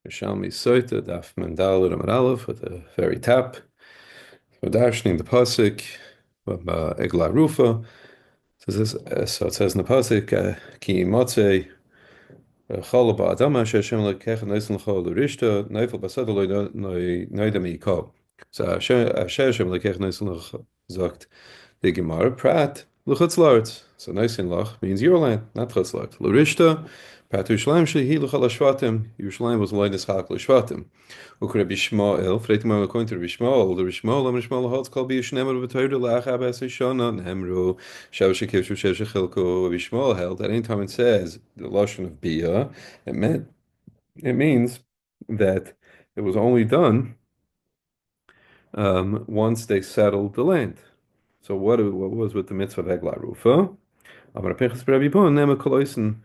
Yerushalmi Sotah Daf Mandal Amar Aleph with the very top. We're dashing the pasuk from Egla Rufa. So it says in the pasuk, Ki Motzei Chol Ba'adama Hashem Lekech Noisin L'Chol L'Rishta Neifel Basada Noidam Yikol. So Hashem Lekech Noisin L'Chol sagt the Gemara Prat L'Chutz La'aretz. So Noisin Lach means your land, not Chutz La'aretz. L'Rishta Prat Yerushalayim Shehi L'Chol Hashvatim. Yerushalayim was Loinis Chak L'Shvatim. Ukre Bishmael, freit mal according to Bishmael, the Bishmael, and Bishmael holds called Bishnemer of Torah Lachab as Shana Nemru, Shavshik Shevchilko. Bishmael held that anytime it says the lashon of Bia, it means that it was only done once they settled the land. So what was with the mitzvah of Egla Rufa? Aber Pinchas Rabbi Bon nema koloisen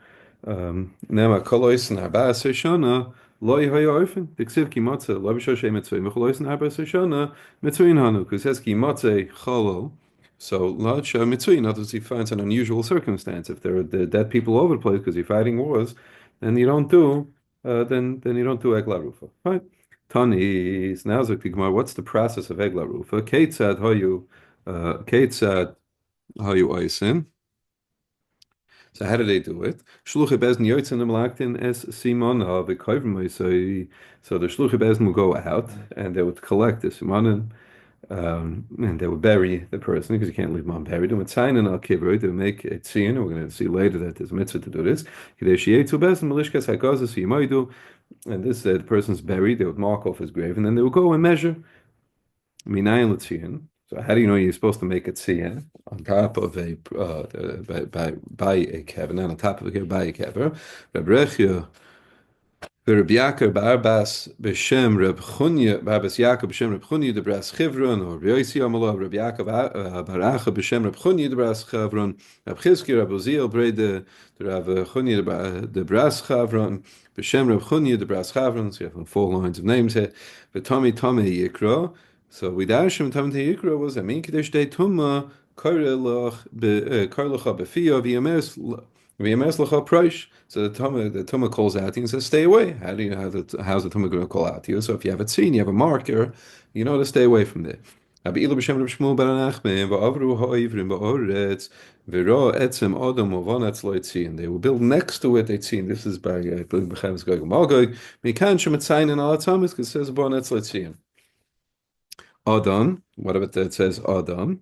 arba seshana loy hayofen diksiv ki matze lo b'shoshe mitzvah mecholoisen arba seshana mitzvah hanu because says ki matze cholol. So not show mitzvah. Not as he finds an unusual circumstance. If there are dead people all over the place because you're fighting wars, then you don't do then you don't do Egla Rufa, right? Tanis now Gemara. What's the process of Egla Rufa? Keitzad hayu oisin. So how do they do it? Shluchei Bezdin yotzin malaktin es simon v'koivim. So the Shluchei Bezdin will go out and they would collect the simonim, and they would bury the person because you can't leave him unburied. And with sign and al kivroi, they would make a tzion. We're going to see later that there's a mitzvah to do this. And this the person's buried. They would mark off his grave, and then they would go and measure. Minayin l'tzion. So how do you know you're supposed to make a tziyah on top of a by a kever, not on top of a kever, by a kever? Reb Rechia, Reb Yaakov Barbas b'shem Reb Chunya, Barbas Yaakov b'shem Reb Chunya de Bras Chivron, or Reb Yosi Amalav Reb Yaakov Baracha b'shem Reb Chunya de Bras Chivron, Reb Chizki Reb Uziel Brede de Reb Chunya de Bras Chivron, b'shem Reb Chunya de Bras Chivron. So you have 4 lines of names here. V'Tami Tami Yikra. So we dashim tam teikra was a min kadesh de tuma karlach karlacha befia v'yames lacha prish. So the tuma calls out and says, "Stay away." How's the tuma going to call out to you? So if you have it seen, you have a marker, you know to stay away from there. Abi'ilu b'shem Reb Shmuel bar Nachman va'avru ha'ivrim ba'oretz v'ra etzem adam uvanatz lo etzin. They will build next to it. Etzin. This is by B'chavas Gog Malgog. Mikan shem etzayin and alatamis because it says uvanatz lo etzin. Adam, what about that? It says Adam.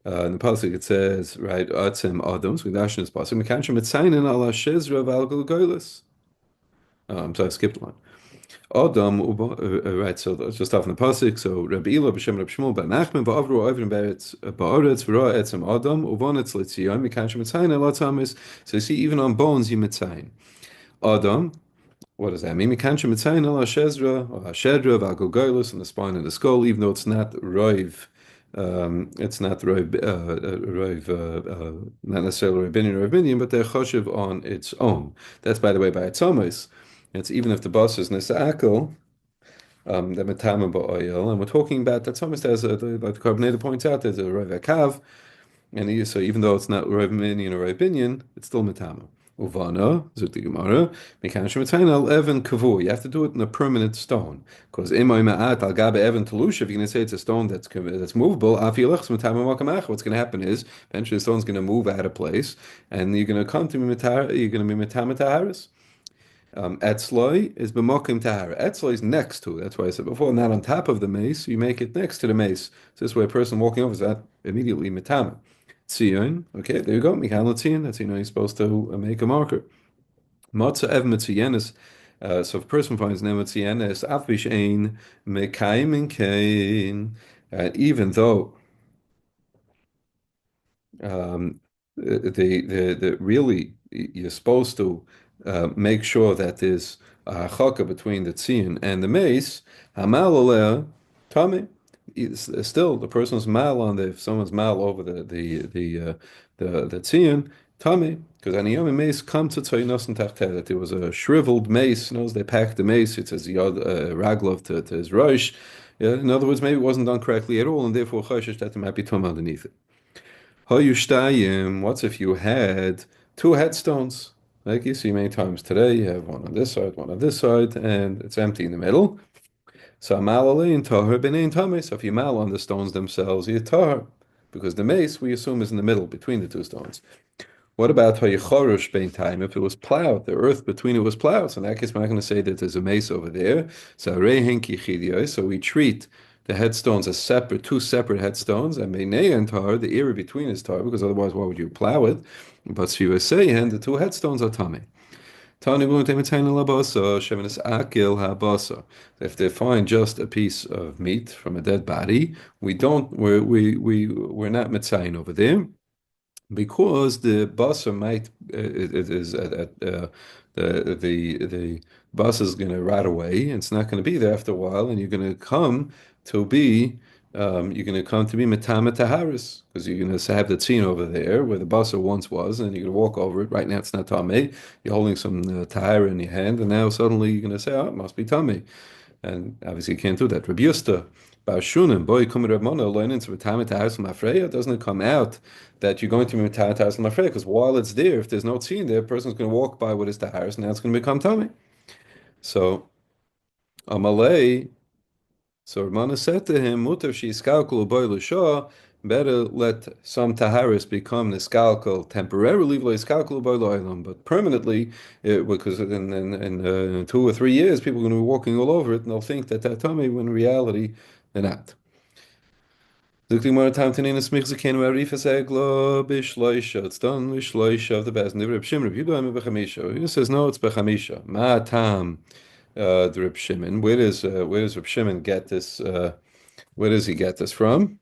In the pasuk it says, right, Atzim Adam. So we dash in this pasuk. Mekanshim etzayin ala shezra v'algul goylus. I'm sorry, I skipped one. Adam, right, so that's just off in the pasuk. So Rabbi Ila b'shem Reb Shmuel ben Nachman v'avru avrim ba'aretz v'ra etzim Adam uvanetz l'tzion mekanshim etzayin ala tamis. So you see, even on bones you metzayin. Adam. What does that mean? Mikanshim mitzayin ala shezra or hashedra v'agogoylus on the spine and the skull, even though it's not roiv, not necessarily rabbinian or rabbinian, but they're choshev on its own. That's by the way by its omis. It's even if the boss is nisa'akol, the metama ba'oil, and we're talking about that almost as like the carbonator points out, there's a roiv akav, and so even though it's not rabbinian or rabbinian, it's still metama. Uvana, zuk the Gemara, mekanshim etzayin al even kavur. You have to do it in a permanent stone. Because imay ma'at al gabe even telush. If you're going to say it's a stone that's movable, afilachs metama makamach. What's going to happen is eventually the stone's going to move out of place, and you're going to come to mitar. You're going to be metama taharis. Etzloi is b'mokim tahara. Etzloi is next to it. That's why I said before, not on top of the mace. You make it next to the mace. So this way, a person walking over is not immediately metama. Tzion, okay, there you go. Mikan Tzion, that's you're supposed to make a marker. Matzah ev mitziyenis. So if a person finds nem mitziyenis, afvish ein mekayim in kain. Even though the really you're supposed to make sure that there's a chaka between the tzion and the mace. Hamal aleh tamei. Still, the person's mal on if someone's mal over the tzion, tummy, because aniyom mace come to tzoynos and tachtel that there was a shriveled mace. Knows they packed the mace. It says yod raglov to his rosh. Yeah, in other words, maybe it wasn't done correctly at all, and therefore choshesh that there might be tum underneath it. Hayushtayim. What's if you had 2 headstones? Like you see many times today, you have one on this side, one on this side, and it's empty in the middle. So amal alein tahor b'nein tamei. So if you mal on the stones themselves, you tahor. Because the mace, we assume, is in the middle between the two stones. What about Hayichorush bein time? If it was plowed, the earth between it was plowed. So in that case, we're not going to say that there's a mace over there. So rehenki chidiyos. So we treat the headstones as separate, two separate headstones, and meinei and tar, the area between is tar, because otherwise, why would you plow it? But Shivaseihen, the two headstones are tame. Tani labosa, shemenis akil habasa. If they find just a piece of meat from a dead body, we're not mitzayin over there because the basa might it is the bus is going to rot away and it's not going to be there after a while, and to be you're going to come to be metame taharis because you're going to have the tzin over there where the basa once was, and you're going to walk over it. Right now it's not tame. You're holding some tahara in your hand, and now suddenly you're going to say, "Oh, it must be tame." And obviously you can't do that. Rabbi Yusta, Barshunim, boy, come Reb Mona, learn into Metamet House Mafreya, doesn't it come out that you're going to be Metamet House Mafreya? Because while it's there, if there's no tzin there, a person's going to walk by what is the house, and now it's going to become tummy. So, Amalei, so Ramana said to him, Mutar Shiskalkul Boy Lusha, better let some Taharis become Niskalkul temporarily, Iskalkul Boy Loilam, but permanently, because in 2 or 3 years, people are going to be walking all over it, and they'll think that tummy, when in reality, they're not. Looking more time to Nina Smith Zakin where Rifa Seglo Bishloisha. It's done Bishloisha of the best. And the Reb Shimon, you do it Bechamisha. He says no, it's Bechamisha. Ma Tam the Reb Shimon. Where does Reb Shimon get this where does he get this from?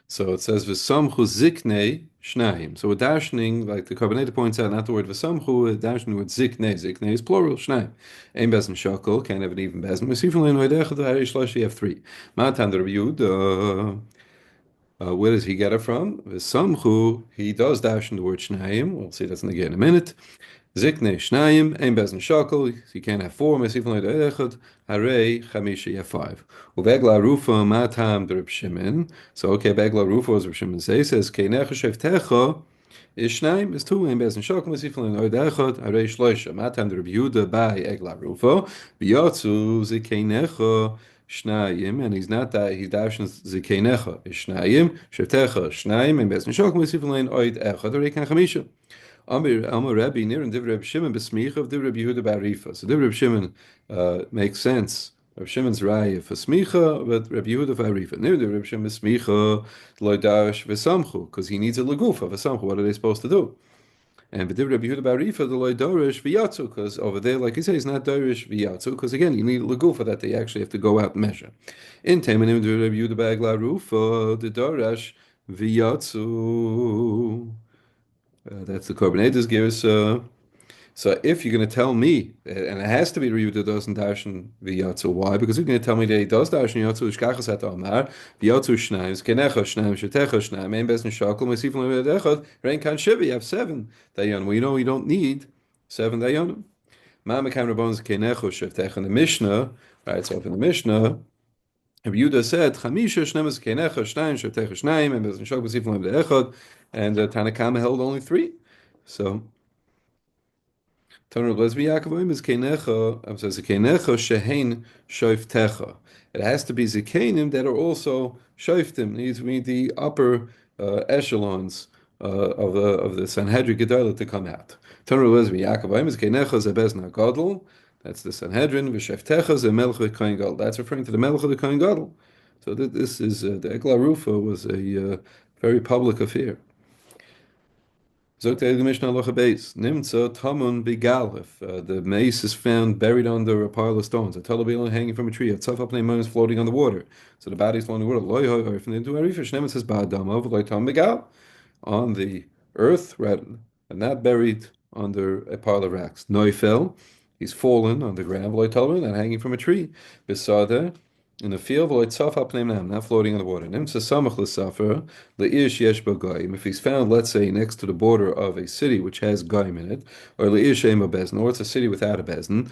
So it says V'samchu zikne shnayim. So we're dashing, like the Kabbalah points out, not the word V'samchu, we're dashing with zikne. Zikne is plural, shnayim. Ein bezin shakol, can't have an even bezin. We see from Leinoy Dechad, the Harish Lash, you have three. Matan the Reb Yud, where does he get it from? V'samchu, he does dash in the word shnayim. We'll see that's in again in a minute. Zikne shnayim, ein bezin shakel. You can't have four. Mesifin leida echad. Harei chamisha, you have five. Uvegla rufa matam drib Shimon. So okay, begla rufa as Reb Shimon says keinecha shevtecha is shnayim is two. Ein bezin shakel. Mesifin leida echad. Harei shloisha matam drib Yuda by egla rufa. Biyatzu zikeinecha shnayim, and he's not that he's dashing zikeinecha is shnayim. Shevtecha shnayim. Ein bezin shakel. Mesifin leida echad. Harei kan chamisha. Amar Rabbi near and Div Reb Shimon besmicha of Div Reb Yehuda barifa. So Div Reb Shimon makes sense. Reb Shimon's raya for smicha, but Reb Yehuda for arifa. Near Div Reb Shimon besmicha loidash v'samchu because he needs a legufa v'samchu. What are they supposed to do? And Div Reb Yehuda barifa the loidorish v'yatzu because over there, like you say, it's not dorish v'yatzu because again you need a legufa that they actually have to go out and measure. In Temanim Div Reb Yehuda bagla rufa the dorish v'yatzu. That's the Korbanetis gives. So if you're going to tell me, and it has to be Ryu that doesn't darshan v'yatzu, why? Because you're going to tell me that he does darshan yatzu, shkachas hat amar, v'yatzu shnayim, zkenecha shnayim, shetecha shnayim, ein besen shakel, mesifim le'edechad, rein kan shiva, you have seven dayanim. We know you don't need seven dayanim. Ma'amekam rabban zkenecha shetecha in the Mishnah, right, so up in the Mishnah, Rabbi Yehuda said, Chamisha shnemes kenecha shnayim shetecha shnayim and bezin shok b'sifim le'echad, and Tanakama held only three. So Tanur Lesbi Yaakov is kenecha. Says kenecha shehein shoiftecha. It has to be zikenim that are also shoiftim. Needs to be the upper echelons of the Sanhedrin Gedolah to come out. Tanur Lesbi Yaakov is kenecha zebezna gadol. That's the Sanhedrin. V'sheftecha ze melech kohen gadol. That's referring to the melech of the kohen gadol. So this is the Egla Rufa was a very public affair. Zogt the Mishnah Halacha Beis. Nimtza Tamun Bigal. If the mace is found buried under a pile of stones, a talabil hanging from a tree, a tzafap neiman is floating on the water. So the body is floating on the water. Loy or if they do arifish, Nemitz says Ba'adama, like Tam Bigal, on the earth, rather, and not buried under a pile of rocks. Noifel, he's fallen on the ground, Loy Talman, not hanging from a tree. Besada, in the field, not floating in the water. If he's found, let's say, next to the border of a city which has gaim in it, or it's a city without a bezin,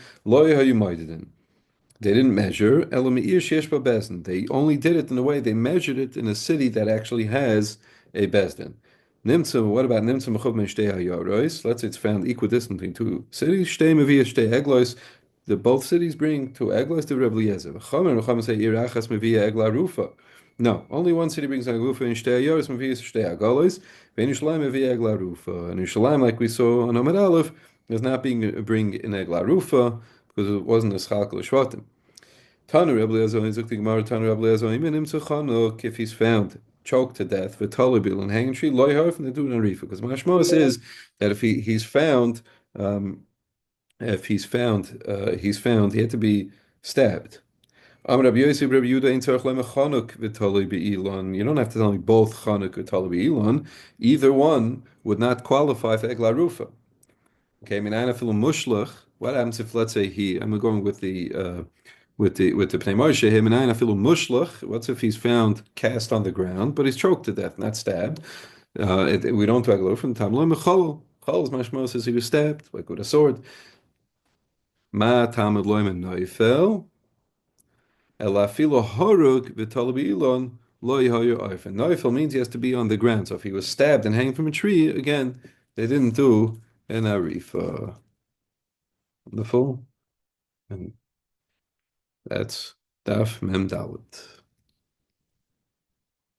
they didn't measure. They only did it in a way they measured it in a city that actually has a bezdin. Nimtza, what about Nimtza Mechuv Men Shtei Hayoros? Let's say it's found equidistant between two cities. Shtei Mevia Shtei Eglos. The both cities bring two eglos to Rebbe Eliezer. V'chomer say Irachas Mevia Egla Rufa. No, only one city brings Egla Rufa in Shtei Hayoros Mevia Shtei Agolos. Vein Yerushalayim Mevia Egla Rufa. And Yerushalayim, like we saw on Amud Aleph, is not being bring in Egla Rufa because it wasn't a Schalkel Shvatim. Tanu Rebbe Eliezer Zuk the Gemara Tanu Rebbe Eliezer Iminim Tzachanuk if he's found choked to death for Talibil and hanging tree loy harf and the do rifa because Mashmos is that if he's found he's found he had to be stabbed. Amar Rabbi Yosef Rabbi Yehuda in tzarich lema chanuk v'tali be'ilon. You don't have to tell me both chanuk v'tali be'ilon. Either one would not qualify for egla rufa. Okay, I mean, anafilu mushlach. What happens if, let's say, I'm going with the Pnei Moshe him and anafilu mushlach. What's if he's found cast on the ground, but he's choked to death, not stabbed? We don't talk about from Tamla Mechol. Chol is mashmo says he was stabbed, like with a sword. Ma tamid loyman noifel. Elafilu horug v'talabi ilon loy hayu oifen. Noifel means he has to be on the ground. So if he was stabbed and hanging from a tree, again, they didn't do an arif. The full, and that's Daf Mem Dalet.